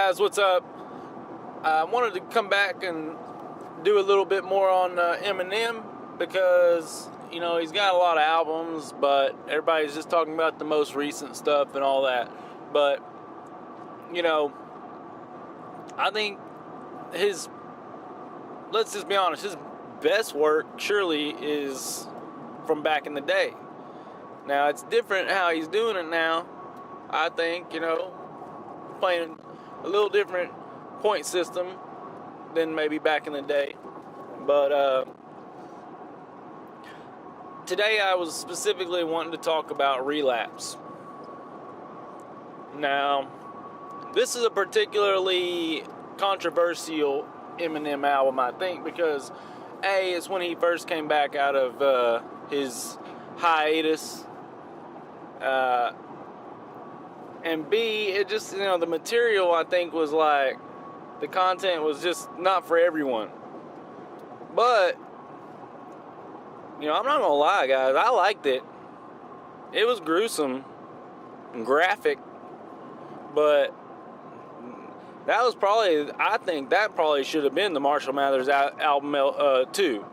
guys, what's up? I wanted to come back and do a little bit more on Eminem because, you know, he's got a lot of albums, but everybody's just talking about the most recent stuff and all that. But, you know, I think let's just be honest, his best work surely is from back in the day. Now, it's different how he's doing it now. I think, you know, playing a little different point system than maybe back in the day. But today I was specifically wanting to talk about Relapse. Now, this is a particularly controversial Eminem album, I think, because A, it's when he first came back out of his hiatus, and B, it just, you know, the material, I think, was like, the content was just not for everyone. But, you know, I'm not gonna lie, guys, I liked it. It was gruesome and graphic, but that was probably, I think that probably should have been the Marshall Mathers album 2.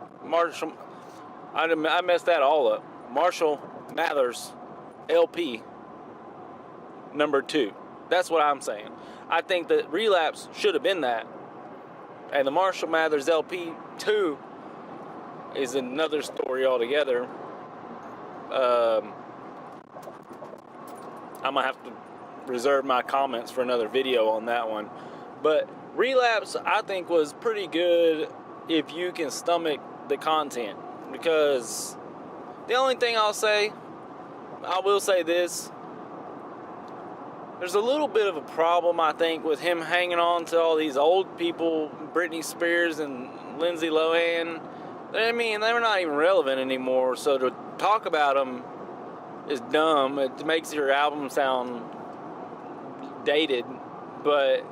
I messed that all up. Marshall Mathers LP number 2. That's what I'm saying. I think that Relapse should have been that. And the Marshall Mathers LP 2 is another story altogether. I'm going to have to reserve my comments for another video on that one. But Relapse, I think, was pretty good if you can stomach the content. Because the only thing I will say this, there's a little bit of a problem, I think, with him hanging on to all these old people, Britney Spears and Lindsay Lohan. I mean, they're not even relevant anymore, so to talk about them is dumb. It makes your album sound dated, but,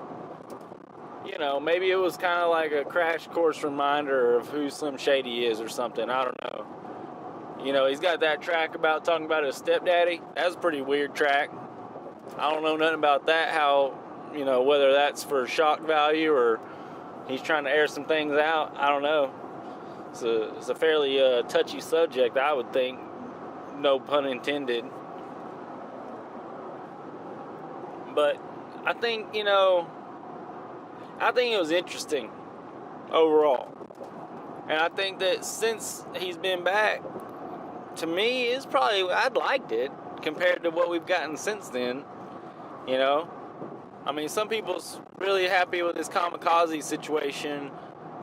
you know, maybe it was kind of like a crash course reminder of who Slim Shady is or something. I don't know. You know, he's got that track about talking about his stepdaddy. That's a pretty weird track. I don't know nothing about that, how, you know, whether that's for shock value or he's trying to air some things out. I don't know. It's a fairly touchy subject, I would think. No pun intended. But I think, you know, I think it was interesting overall. And I think that since he's been back, to me, it's probably, I'd liked it compared to what we've gotten since then. You know, I mean, some people's really happy with this kamikaze situation,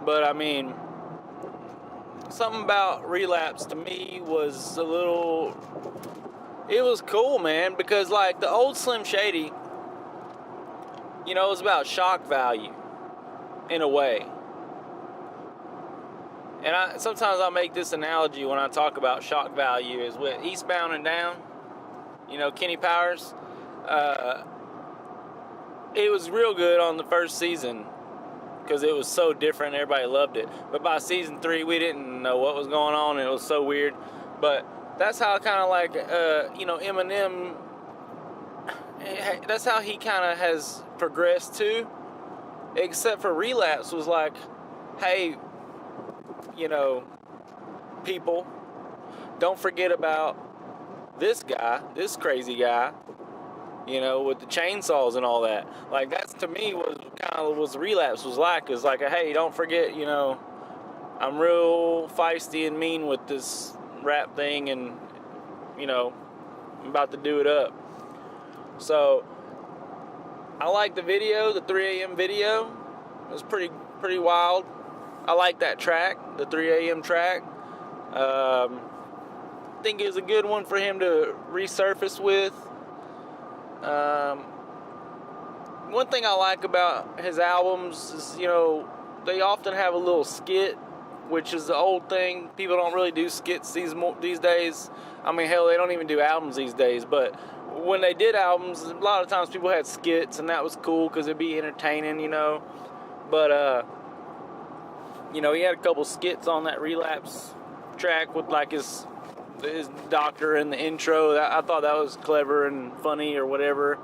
but I mean, something about Relapse to me was a little, it was cool, man, because like the old Slim Shady, you know, it was about shock value in a way. And sometimes I make this analogy when I talk about shock value is with Eastbound and Down, you know, Kenny Powers. It was real good on the first season because it was so different. Everybody loved it. But by season 3, we didn't know what was going on, and it was so weird. But that's how kind of like, you know, Eminem, that's how he kind of has progressed too. Except for Relapse was like, hey, you know, people, don't forget about this guy, this crazy guy, you know, with the chainsaws and all that. Like, that's to me was kind of was Relapse was like, is like, hey, don't forget, you know, I'm real feisty and mean with this rap thing, and, you know, I'm about to do it up. So I like the video, the 3 a.m. video. It was pretty wild. I like that track, the 3 a.m. track. I think it was a good one for him to resurface with. One thing I like about his albums is, you know, they often have a little skit, which is the old thing. People don't really do skits these days. I mean, hell, they don't even do albums these days. But when they did albums, a lot of times people had skits, and that was cool because it'd be entertaining, you know. But, you know, he had a couple skits on that Relapse track with, like, his doctor in the intro. I thought that was clever and funny or whatever.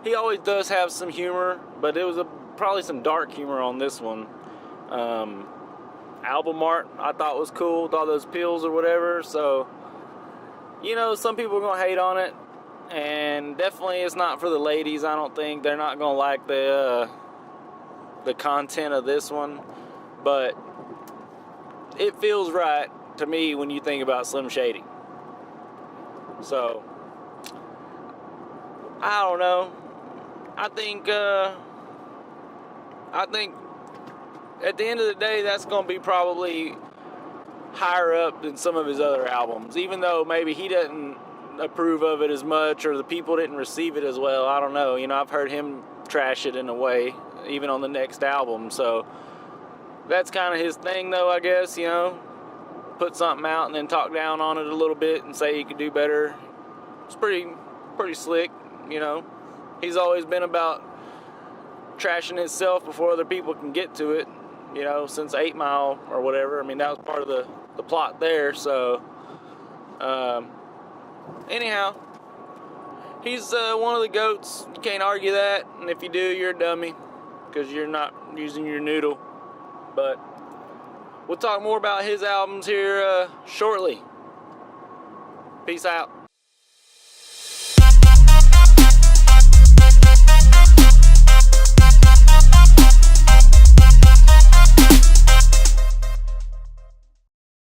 he always does have some humor, but it was probably some dark humor on this one. Album art I thought was cool with all those pills or whatever. So, you know, some people are gonna hate on it, and definitely it's not for the ladies. I don't think they're not gonna like the content of this one, but it feels right to me when you think about Slim Shady. So I don't know. I think at the end of the day, that's going to be probably higher up than some of his other albums, even though maybe he doesn't approve of it as much, or the people didn't receive it as well. I don't know. You know, I've heard him trash it in a way, even on the next album. So that's kind of his thing, though, I guess. You know, put something out and then talk down on it a little bit and say he could do better. It's pretty slick. You know, he's always been about trashing himself before other people can get to it, you know, since 8 Mile or whatever. I mean, that was part of the plot there. So anyhow, he's one of the GOATs. You can't argue that, and if you do, you're a dummy because you're not using your noodle. But we'll talk more about his albums here shortly. Peace out.